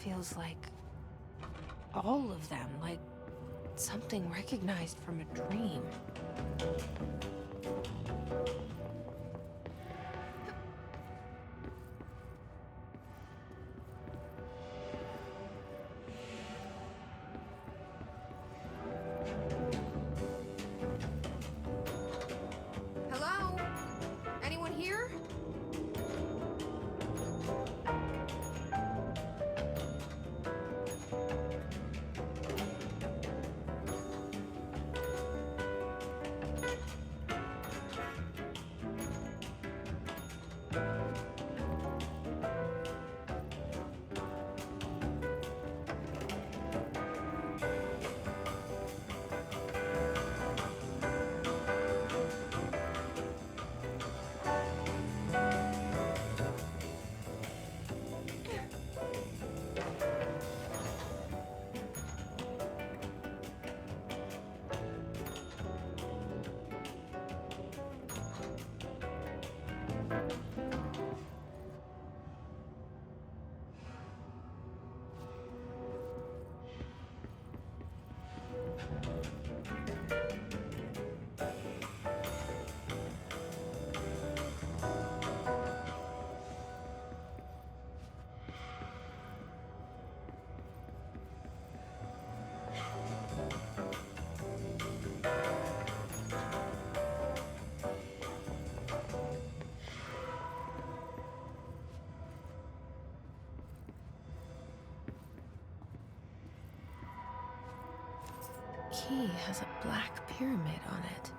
feels like all of them, like something recognized from a dream. Hello? Anyone here? Key has a black pyramid on it.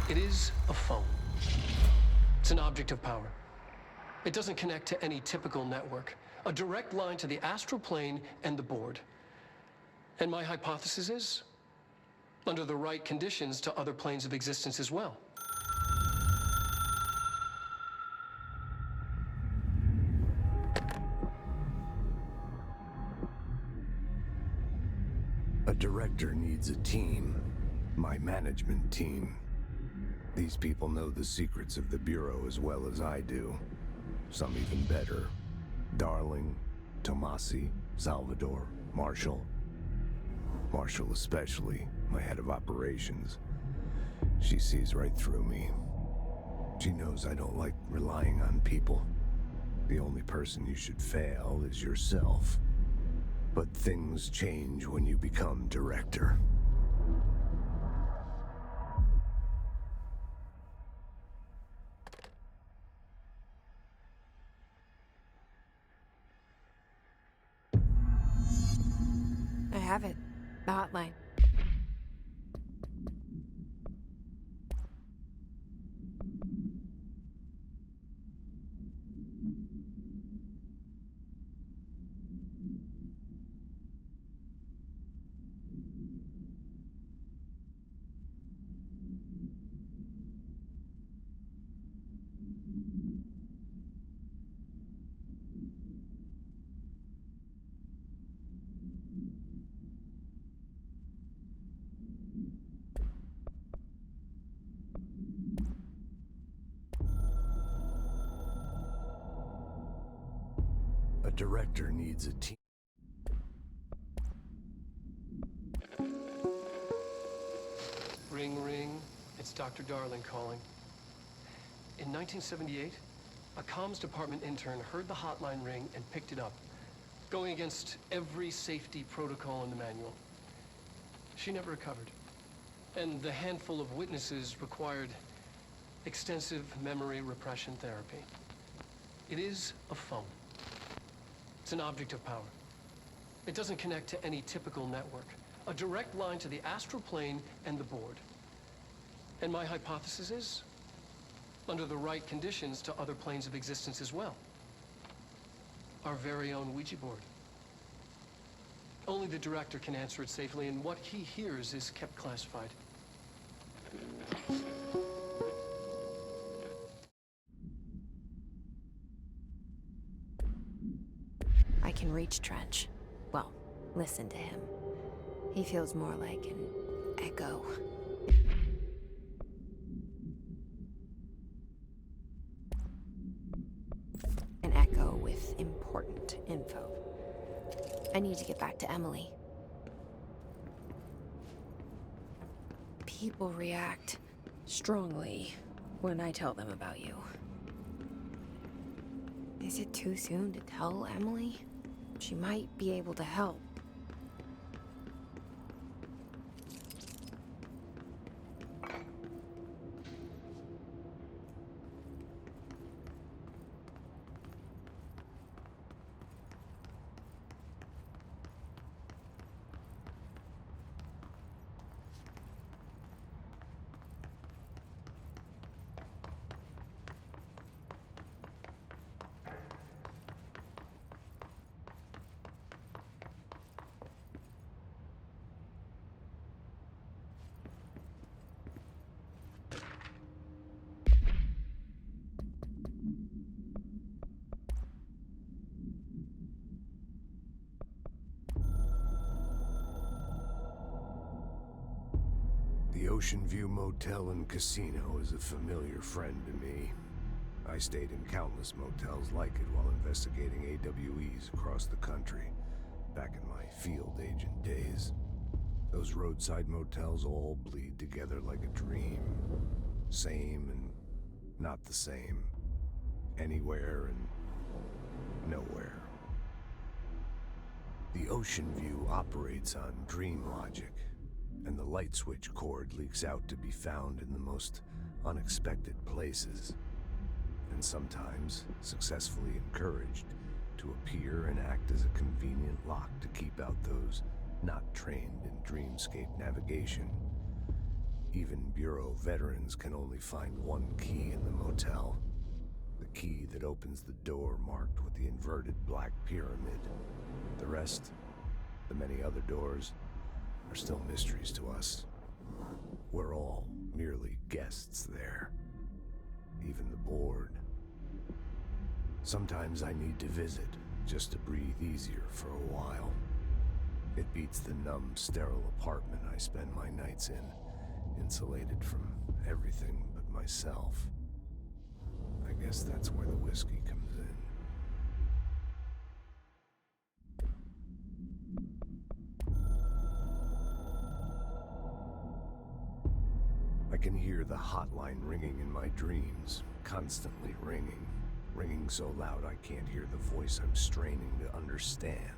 It is a phone. It's an object of power. It doesn't connect to any typical network. A direct line to the astral plane and the board. And my hypothesis is, under the right conditions, to other planes of existence as well. A director needs a team. My management team. These people know the secrets of the Bureau as well as I do. Some even better. Darling, Tomasi, Salvador, Marshall. Marshall especially, my head of operations. She sees right through me. She knows I don't like relying on people. The only person you should fail is yourself. But things change when you become director. I have it. The hotline. A director needs a team. Ring, ring. It's Dr. Darling calling. In 1978, a comms department intern heard the hotline ring and picked it up, going against every safety protocol in the manual. She never recovered. And the handful of witnesses required extensive memory repression therapy. It is a phone. It's an object of power. It doesn't connect to any typical network. A direct line to the astral plane and the board. And my hypothesis is, under the right conditions, to other planes of existence as well. Our very own Ouija board. Only the director can answer it safely, and what he hears is kept classified. I can reach Trench. Well, listen to him. He feels more like an echo. An echo with important info. I need to get back to Emily. People react strongly when I tell them about you. Is it too soon to tell Emily? She might be able to help. The Ocean View Motel and Casino is a familiar friend to me. I stayed in countless motels like it while investigating AWEs across the country, back in my field agent days. Those roadside motels all bleed together like a dream. Same and not the same. Anywhere and nowhere. The Ocean View operates on dream logic, and the light switch cord leaks out to be found in the most unexpected places. and sometimes successfully encouraged to appear and act as a convenient lock to keep out those not trained in dreamscape navigation. Even Bureau veterans can only find one key in the motel. The key that opens the door marked with the inverted black pyramid. The rest, the many other doors, are still mysteries to us. We're all merely guests there. Even the board. Sometimes I need to visit, just to breathe easier for a while. It beats the numb, sterile apartment I spend my nights in, insulated from everything but myself. I guess that's where the whiskey comes in. I can hear the hotline ringing in my dreams, constantly ringing. Ringing so loud I can't hear the voice I'm straining to understand.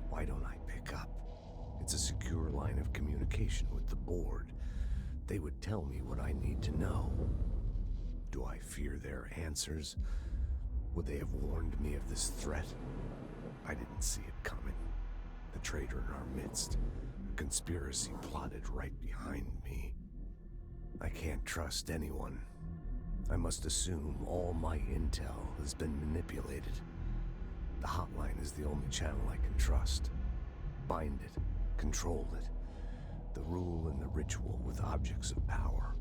Why don't I pick up? It's a secure line of communication with the board. They would tell me what I need to know. Do I fear their answers? Would they have warned me of this threat? I didn't see it coming. The traitor in our midst. A conspiracy plotted right behind me. I can't trust anyone. I must assume all my intel has been manipulated. The hotline is the only channel I can trust. Bind it, control it. The rule and the ritual with objects of power.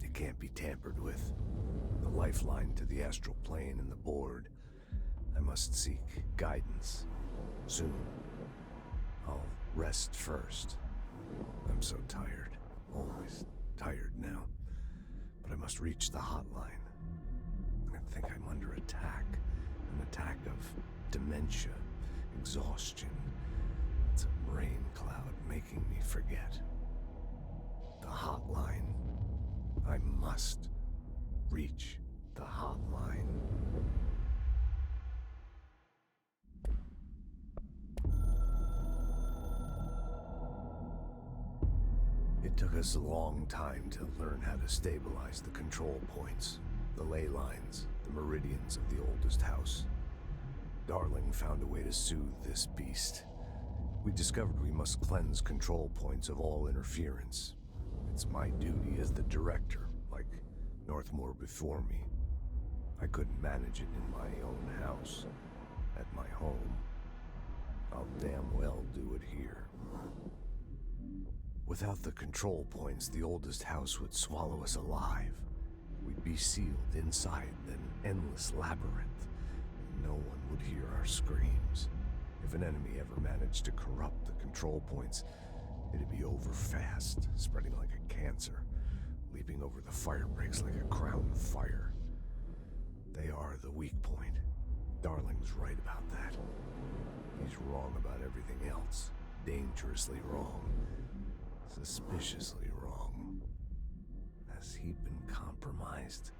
It can't be tampered with. The lifeline to the astral plane and the board. I must seek guidance. Soon. I'll rest first. I'm so tired. Always tired now. But I must reach the hotline. I think I'm under attack. An attack of dementia, exhaustion. It's a rain cloud making me forget. The hotline. I must reach the hotline. It took us a long time to learn how to stabilize the control points, the ley lines, the meridians of the oldest house. Darling found a way to soothe this beast. We discovered we must cleanse control points of all interference. It's my duty as the director, like Northmore before me. I couldn't manage it in my own house, at my home. I'll damn well do it here. Without the control points, the oldest house would swallow us alive. We'd be sealed inside an endless labyrinth. No one would hear our screams. If an enemy ever managed to corrupt the control points, it'd be over fast, spreading like a cancer, leaping over the fire breaks like a crown of fire. They are the weak point. Darling's right about that. He's wrong about everything else. Dangerously wrong. Suspiciously wrong. Has he been compromised?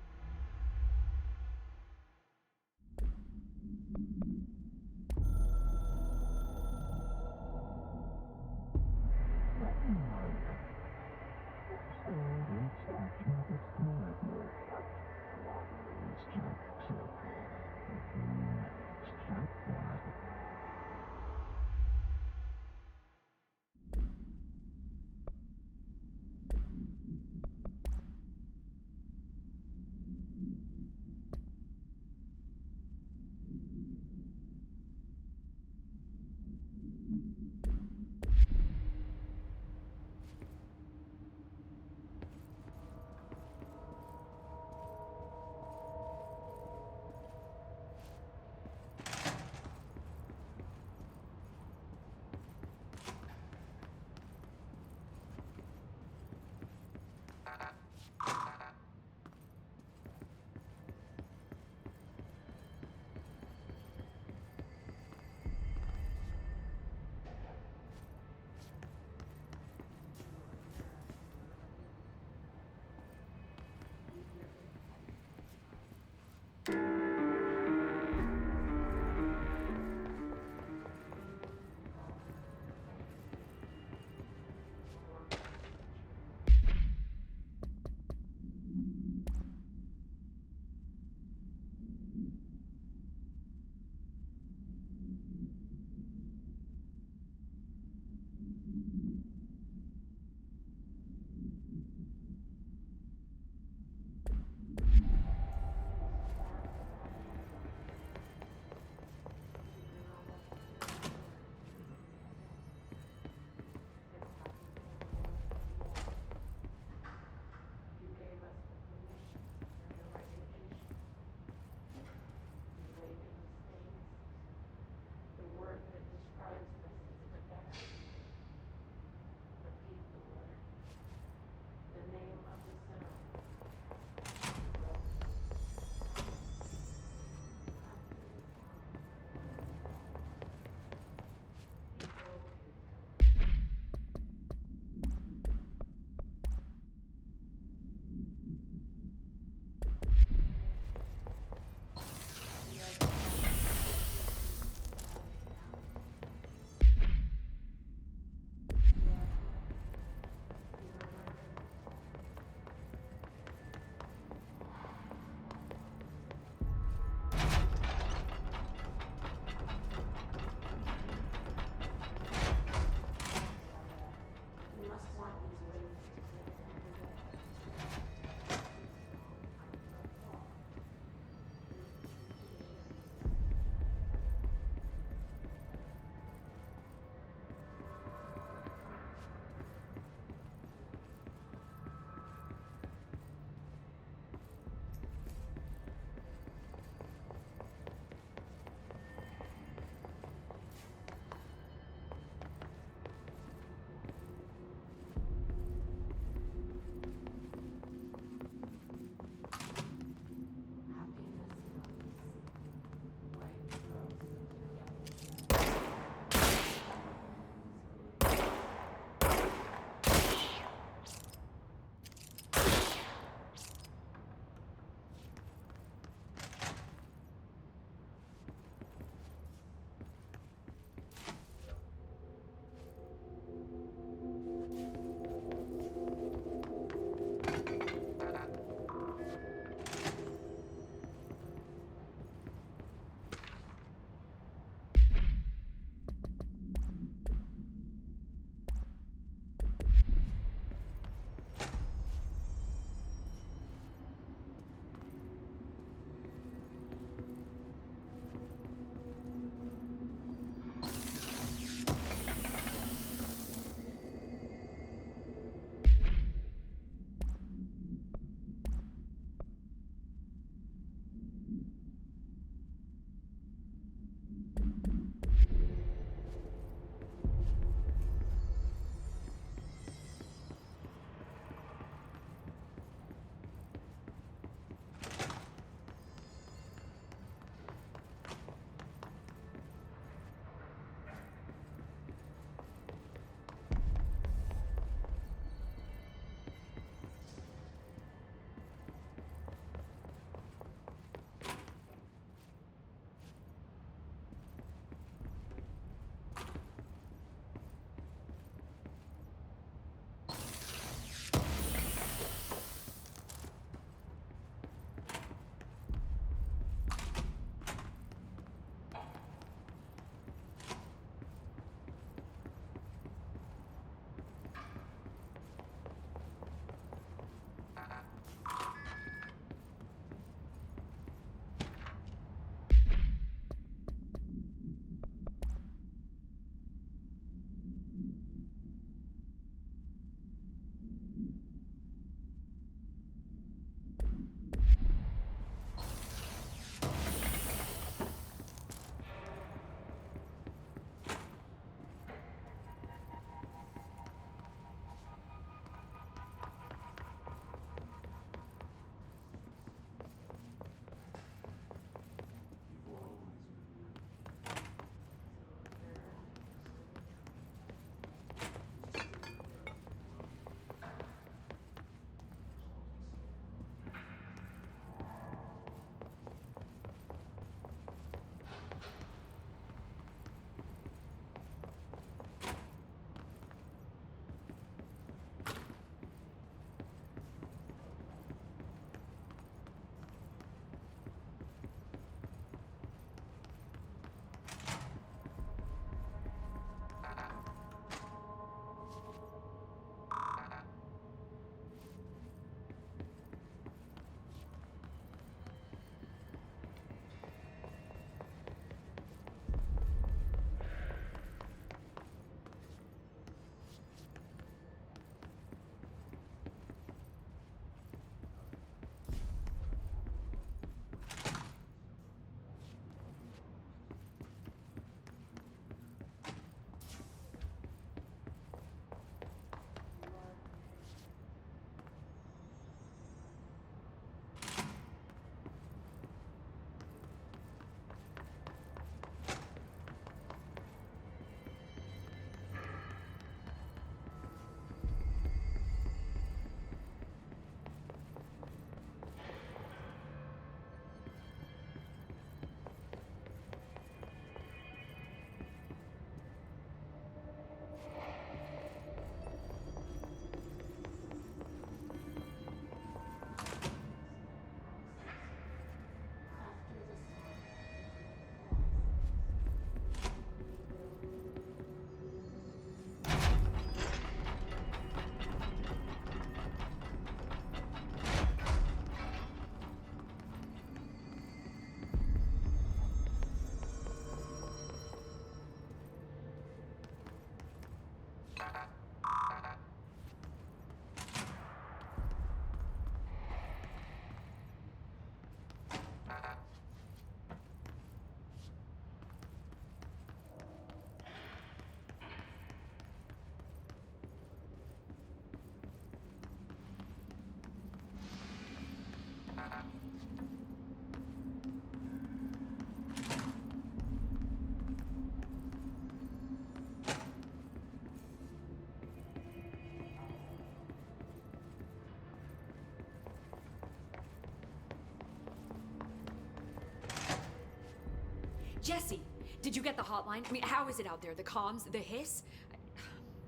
Jesse, did you get the hotline? I mean, how is it out there? The comms, the hiss?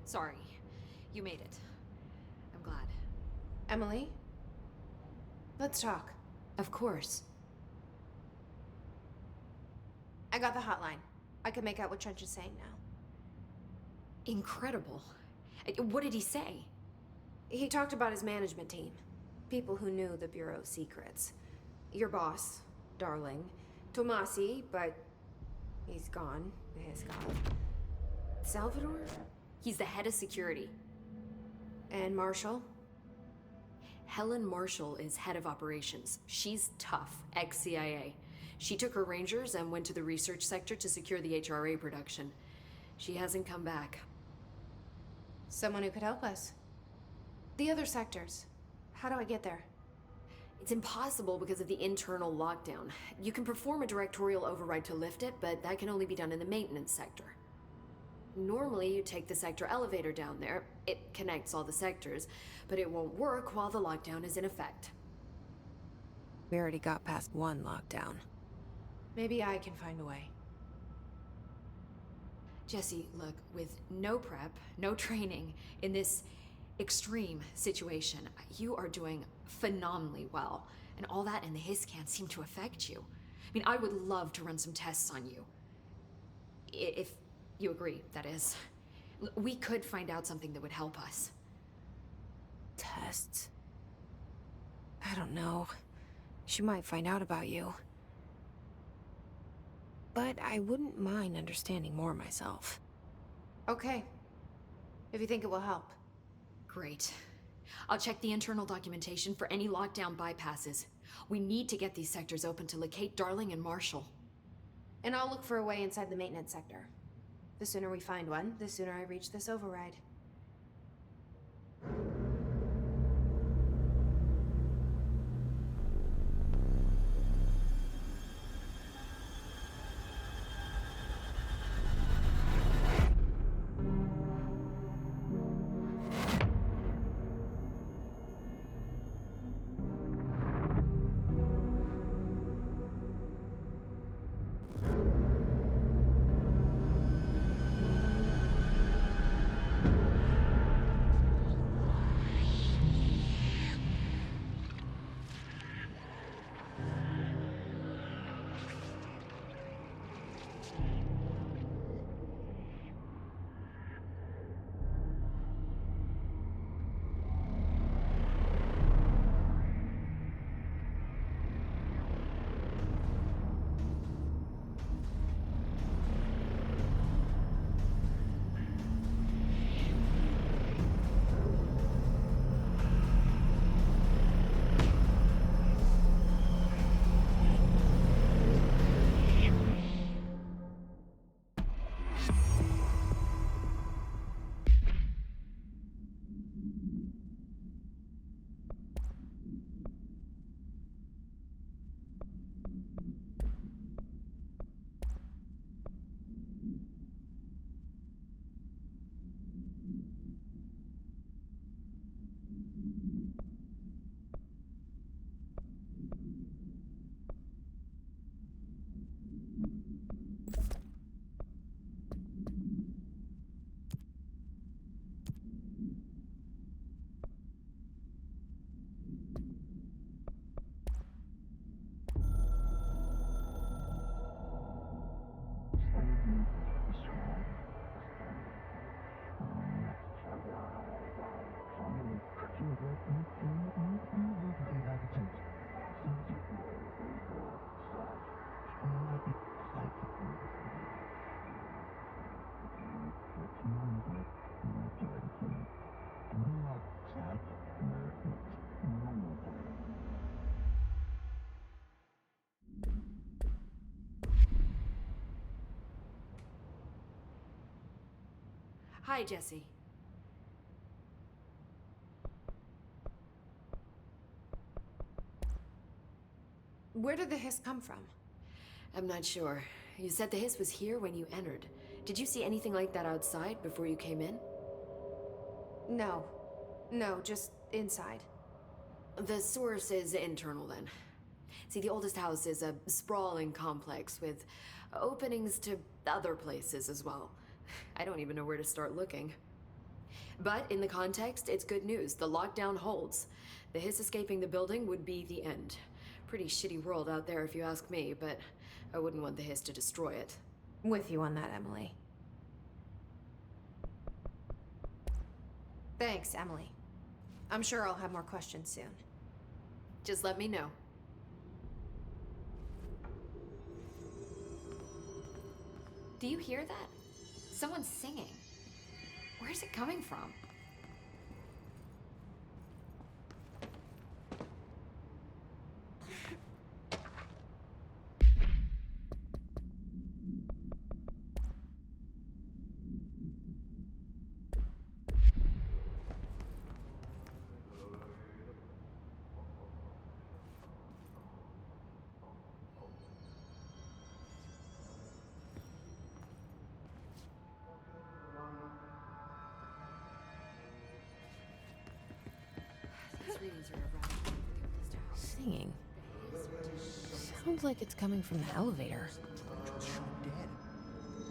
Sorry, you made it. I'm glad. Emily? Let's talk. Of course. I got the hotline. I can make out what Trench is saying now. Incredible. What did he say? He talked about his management team. People who knew the Bureau's secrets. Your boss, Darling. Tomasi, but he's gone. He's gone. Salvador? He's the head of security. And Marshall? Helen Marshall is head of operations. She's tough, ex-CIA. She took her rangers and went to the research sector to secure the HRA production. She hasn't come back. Someone who could help us. The other sectors. How do I get there? It's impossible because of the internal lockdown. You can perform a directorial override to lift it, but that can only be done in the maintenance sector. Normally, you take the sector elevator down there. It connects all the sectors, but it won't work while the lockdown is in effect. We already got past one lockdown. Maybe I can find a way. Jesse, look, with no prep, no training, in this extreme situation, you are doing phenomenally well. And all that and the hiss can't seem to affect you. I mean, I would love to run some tests on you. If you agree, that is. We could find out something that would help us. Tests? I don't know. She might find out about you. But I wouldn't mind understanding more myself. Okay. If you think it will help. Great. I'll check the internal documentation for any lockdown bypasses. We need to get these sectors open to locate Darling and Marshall. And I'll look for a way inside the maintenance sector. The sooner we find one, the sooner I reach this override. Hi, Jesse. Where did the hiss come from? I'm not sure. You said the hiss was here when you entered. Did you see anything like that outside before you came in? No. No, just inside. The source is internal then. See, the oldest house is a sprawling complex with openings to other places as well. I don't even know where to start looking. But in the context, it's good news. The lockdown holds. The hiss escaping the building would be the end. Pretty shitty world out there if you ask me, but I wouldn't want the hiss to destroy it. With you on that, Emily. Thanks, Emily. I'm sure I'll have more questions soon. Just let me know. Do you hear that? Someone's singing. Where's it coming from? These readings are erratic for the oldest house. Singing. Sounds like it's coming from the elevator. Trench was shot dead.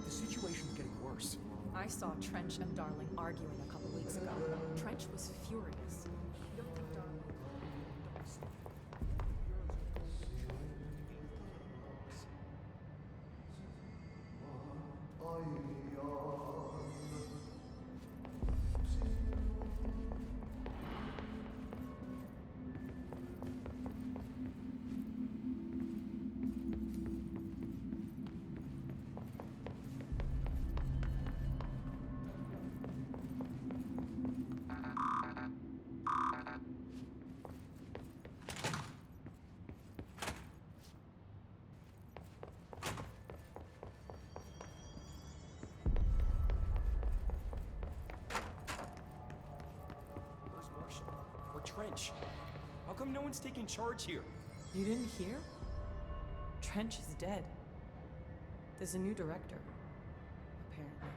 The situation's getting worse. I saw Trench and Darling arguing a couple weeks ago. Trench was furious. You don't think Darling... Where's Marshall? Or Trench? How come no one's taking charge here? You didn't hear? Trench is dead. There's a new director. Apparently.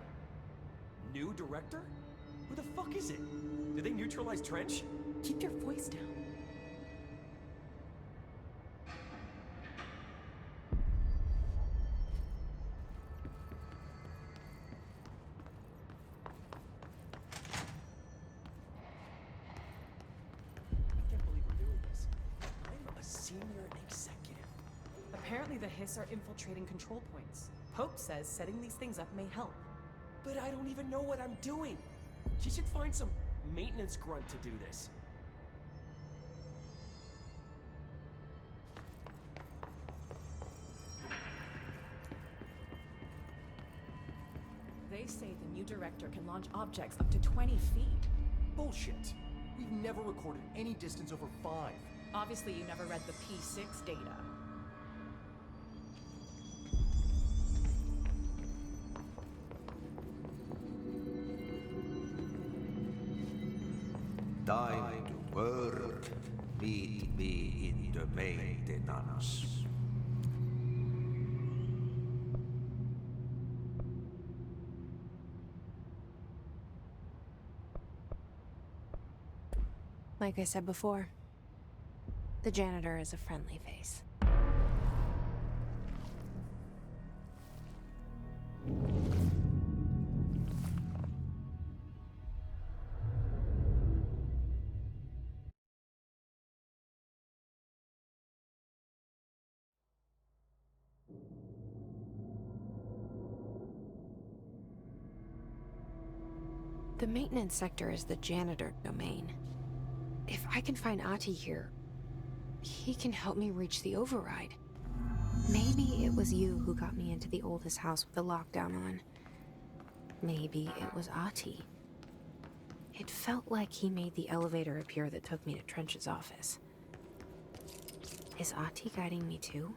New director? Who the fuck is it? Did they neutralize Trench? Keep your voice down. I can't believe we're doing this. I'm a senior executive. Apparently the Hiss are infiltrating control points. Pope says setting these things up may help. But I don't even know what I'm doing. She should find some maintenance grunt to do this. They say the new director can launch objects up to 20 feet. Bullshit. We've never recorded any distance over 5. Obviously you never read the P6 data. Time to work. Meet me in the maintenance. Like I said before, the janitor is a friendly face. The maintenance sector is the janitor domain. If I can find Ahti here, he can help me reach the override. Maybe it was you who got me into the oldest house with the lockdown on. Maybe it was Ahti. It felt like he made the elevator appear that took me to Trench's office. Is Ahti guiding me too?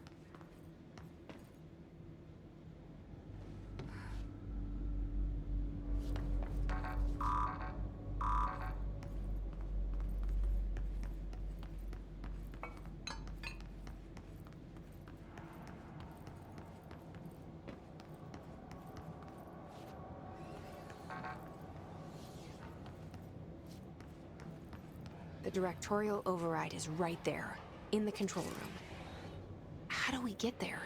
The directorial override is right there, in the control room. we get there?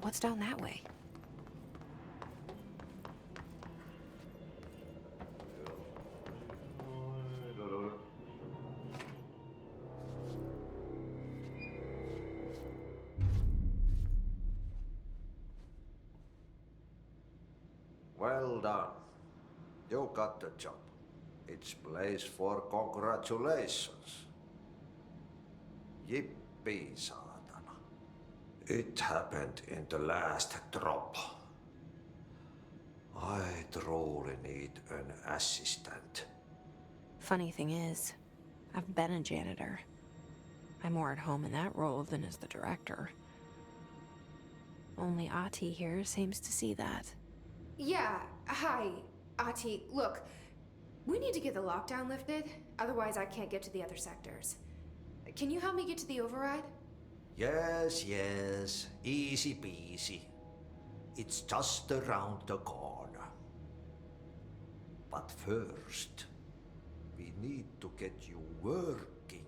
What's down that way? Well done. You got the job. It's place for congratulations. Yippee, saatana. It happened in the last drop. I truly need an assistant. Funny thing is, I've been a janitor. I'm more at home in that role than as the director. Only Ati here seems to see that. Yeah, hi, Ati. Look, we need to get the lockdown lifted, otherwise I can't get to the other sectors. Can you help me get to the override? Yes, yes. Easy peasy. It's just around the corner. But first, we need to get you working.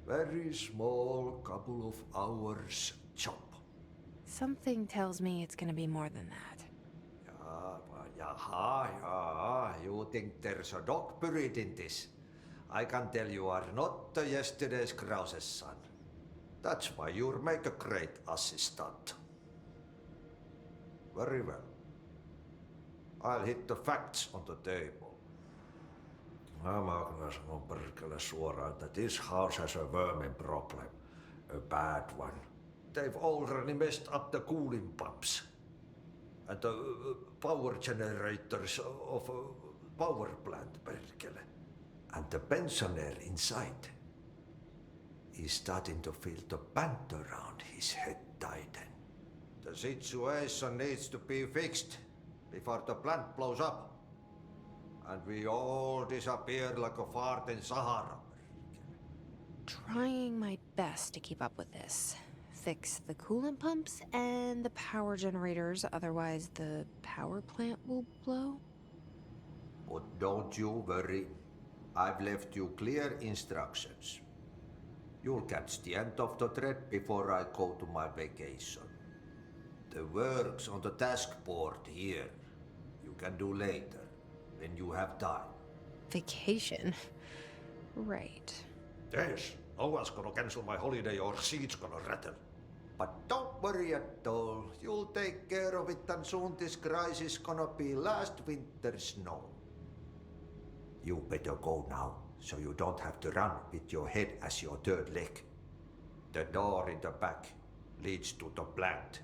Very small, couple of hours job. Something tells me it's gonna be more than that. Yeah. You think there's a dog buried in this? I can tell you are not the yesterday's Krause's son. That's why you'll make a great assistant. Very well. I'll hit the facts on the table. Mä kyllä sanon perkele suoraan, that this house has a vermin problem. A bad one. They've already messed up the cooling pumps. And the power generators of a power plant, perkele. And the pensioner inside is starting to feel the band around his head tighten. The situation needs to be fixed before the plant blows up. And we all disappear like a fart in Sahara. Trying my best to keep up with this. Fix the coolant pumps and the power generators, otherwise the power plant will blow. But don't you worry. I've left you clear instructions. You'll catch the end of the thread before I go to my vacation. The work's on the task board here. You can do later, when you have time. Vacation? Right. Yes, no one's gonna cancel my holiday or seat's gonna rattle. But don't worry at all. You'll take care of it and soon this crisis is gonna be last winter's snow. You better go now, so you don't have to run with your head as your third leg. The door in the back leads to the plant.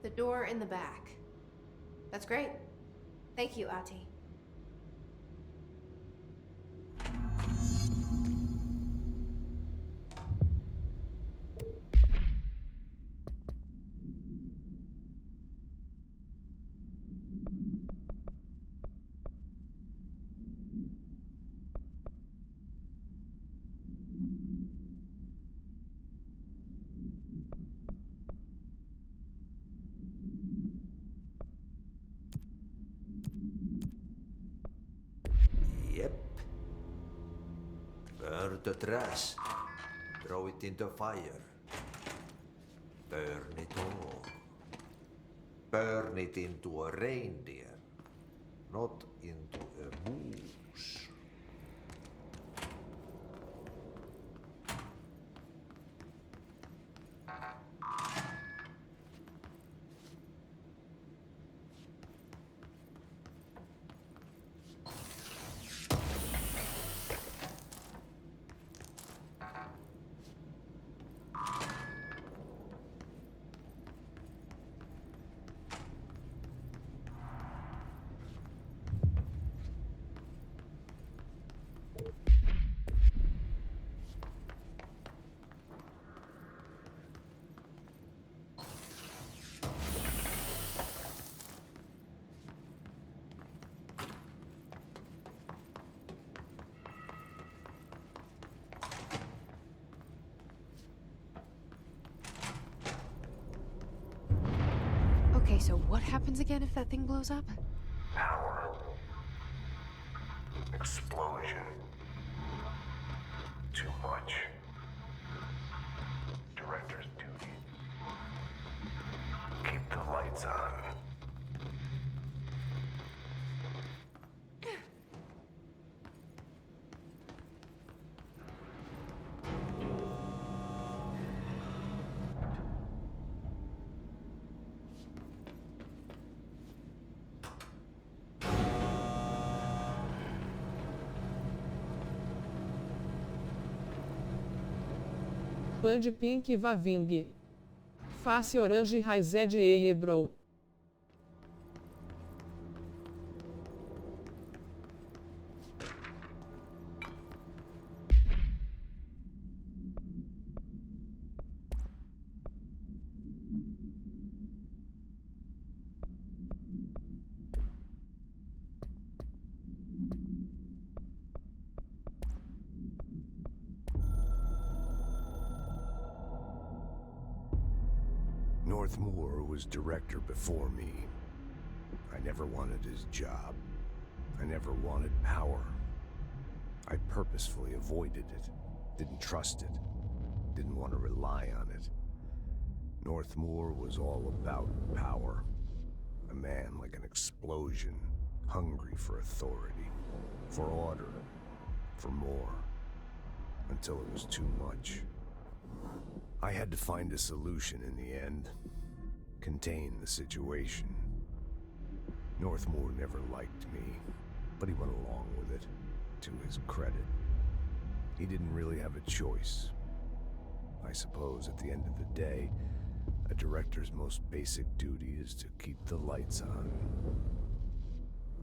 The door in the back. That's great. Thank you, Ati. Yep. Burn the trash. Throw it in the fire. Burn it all. Burn it into a reindeer, not into a moose. Okay, so what happens again if that thing blows up? Power. Explosion. Too much. Director's duty. lights on. Band Pink Vaving. Face Orange Raized e Ebro. Northmoor was director before me. I never wanted his job. I never wanted power. I purposefully avoided it, didn't trust it, didn't want to rely on it. Northmoor was all about power. A man like an explosion, hungry for authority, for order, for more, until it was too much. I had to find a solution in the end. Contain the situation. Northmoor never liked me, but he went along with it, to his credit. He didn't really have a choice. I suppose at the end of the day, a director's most basic duty is to keep the lights on.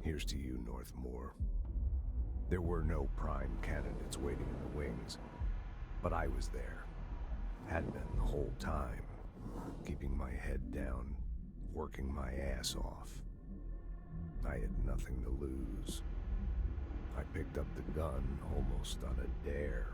Here's to you, Northmoor. There were no prime candidates waiting in the wings, but I was there. Had been the whole time, keeping my head down, working my ass off. I had nothing to lose. I picked up the gun almost on a dare.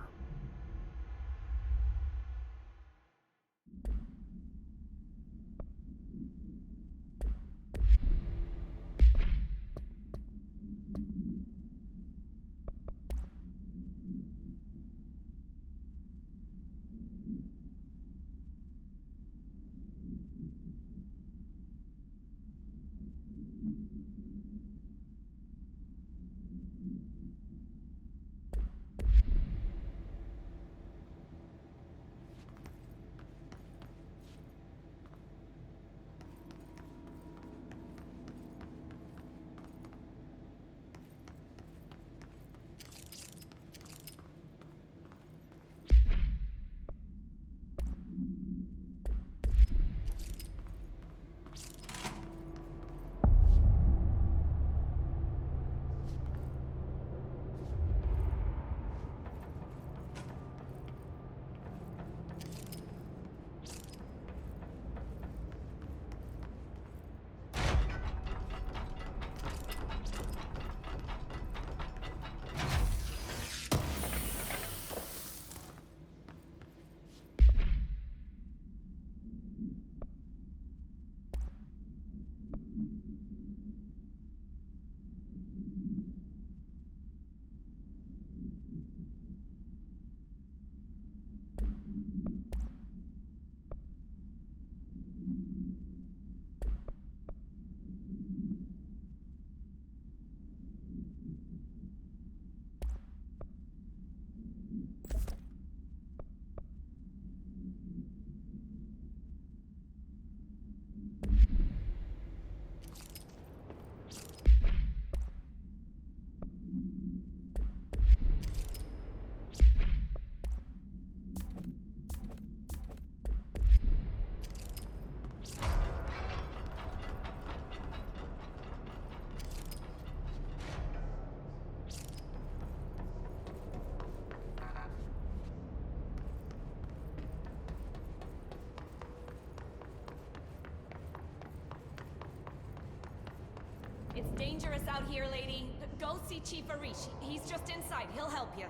It's dangerous out here, lady. Go see Chief Arish. He's just inside. He'll help you.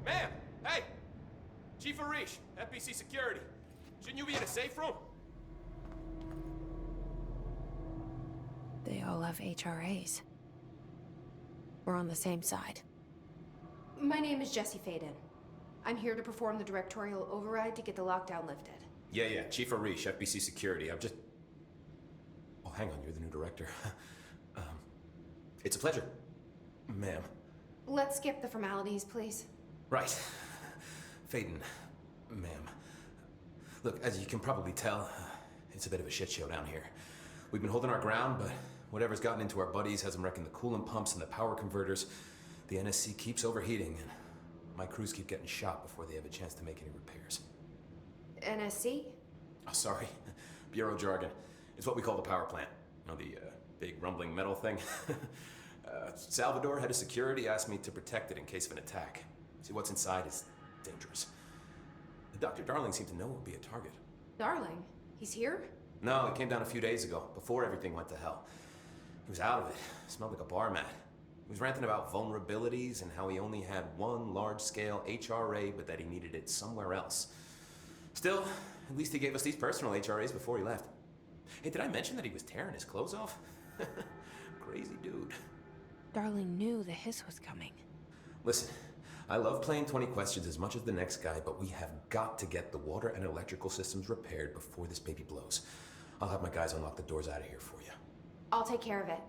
Ma'am! Hey! Chief Arish, FBC Security. Shouldn't you be in a safe room? They all have HRAs. We're on the same side. My name is Jesse Faden. I'm here to perform the directorial override to get the lockdown lifted. Yeah, Chief Arish, FBC Security. I'm just... Oh, hang on, you're the new director. It's a pleasure, ma'am. Let's skip the formalities, please. Right. Faden, ma'am. Look, as you can probably tell, it's a bit of a shit show down here. We've been holding our ground, but whatever's gotten into our buddies has them wrecking the coolant pumps and the power converters. The NSC keeps overheating, and my crews keep getting shot before they have a chance to make any repairs. NSC? Oh, sorry. Bureau jargon. It's what we call the power plant. You know, the big rumbling metal thing? Salvador, head of security, asked me to protect it in case of an attack. See, what's inside is dangerous. Dr. Darling seemed to know it would be a target. Darling? He's here? No, he came down a few days ago, before everything went to hell. He was out of it. Smelled like a bar mat. He was ranting about vulnerabilities and how he only had one large-scale HRA, but that he needed it somewhere else. Still, at least he gave us these personal HRAs before he left. Hey, did I mention that he was tearing his clothes off? Crazy dude. Darling knew the hiss was coming. Listen, I love playing 20 questions as much as the next guy, but we have got to get the water and electrical systems repaired before this baby blows. I'll have my guys unlock the doors out of here for you. I'll take care of it.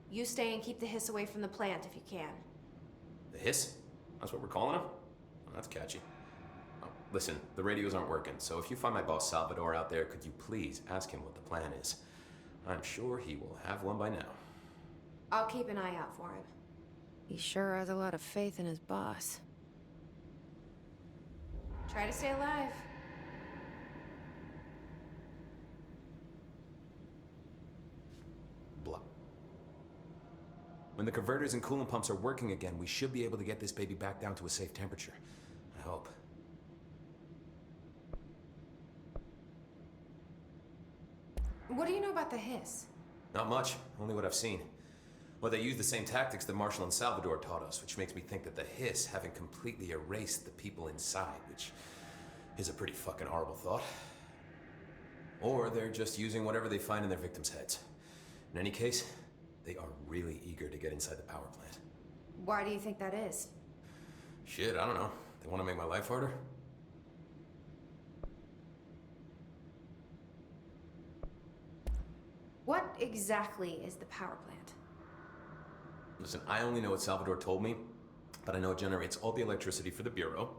You stay and keep the hiss away from the plant if you can. The hiss? That's what we're calling him? Well, that's catchy. Oh, listen, the radios aren't working, so if you find my boss Salvador out there, could you please ask him what the plan is? I'm sure he will have one by now. I'll keep an eye out for him. He sure has a lot of faith in his boss. Try to stay alive. Blah. When the converters and coolant pumps are working again, we should be able to get this baby back down to a safe temperature. I hope. What do you know about the hiss? Not much, only what I've seen. Well, they use the same tactics that Marshall and Salvador taught us, which makes me think that the hiss haven't completely erased the people inside, which is a pretty fucking horrible thought. Or they're just using whatever they find in their victims' heads. In any case, they are really eager to get inside the power plant. Why do you think that is? Shit, I don't know. They want to make my life harder? What exactly is the power plant? Listen, I only know what Salvador told me, but I know it generates all the electricity for the Bureau,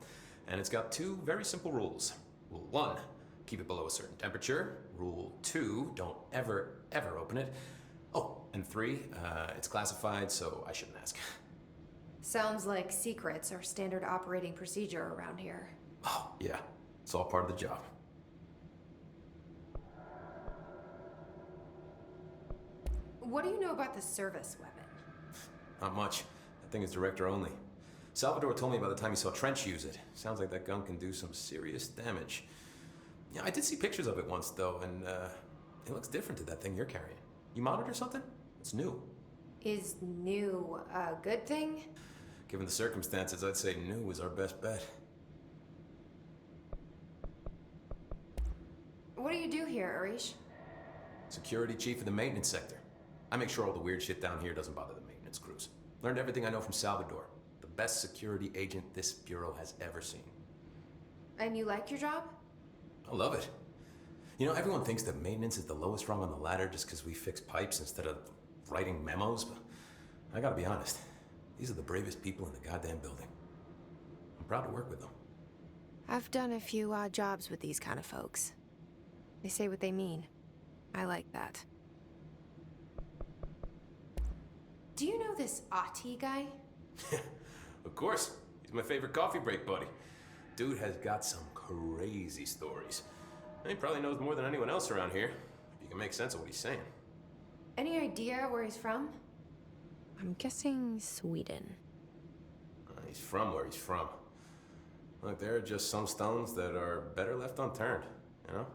and it's got two very simple rules. Rule 1, keep it below a certain temperature. Rule 2, don't ever open it. Oh, and 3, it's classified, so I shouldn't ask. Sounds like secrets are standard operating procedure around here. Oh, yeah. It's all part of the job. What do you know about the service weapon? Not much. That thing is director only. Salvador told me by the time he saw Trench use it. Sounds like that gun can do some serious damage. Yeah, I did see pictures of it once, though, and it looks different to that thing you're carrying. You modded or something? It's new. Is new a good thing? Given the circumstances, I'd say new is our best bet. What do you do here, Arish? Security chief of the maintenance sector. I make sure all the weird shit down here doesn't bother the maintenance crews. Learned everything I know from Salvador. The best security agent this bureau has ever seen. And you like your job? I love it. You know, everyone thinks that maintenance is the lowest rung on the ladder just because we fix pipes instead of writing memos, but I gotta be honest. These are the bravest people in the goddamn building. I'm proud to work with them. I've done a few odd jobs with these kind of folks. They say what they mean. I like that. Do you know this Ati guy? Of course. He's my favorite coffee break buddy. Dude has got some crazy stories. He probably knows more than anyone else around here, if you can make sense of what he's saying. Any idea where he's from? I'm guessing Sweden. He's from where he's from. Look, there are just some stones that are better left unturned, you know?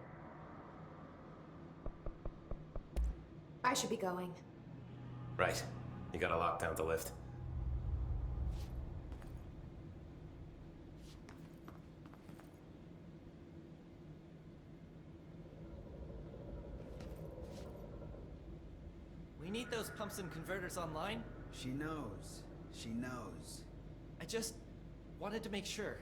I should be going. Right. You got a lockdown to lift. We need those pumps and converters online. She knows. She knows. I just Wanted to make sure.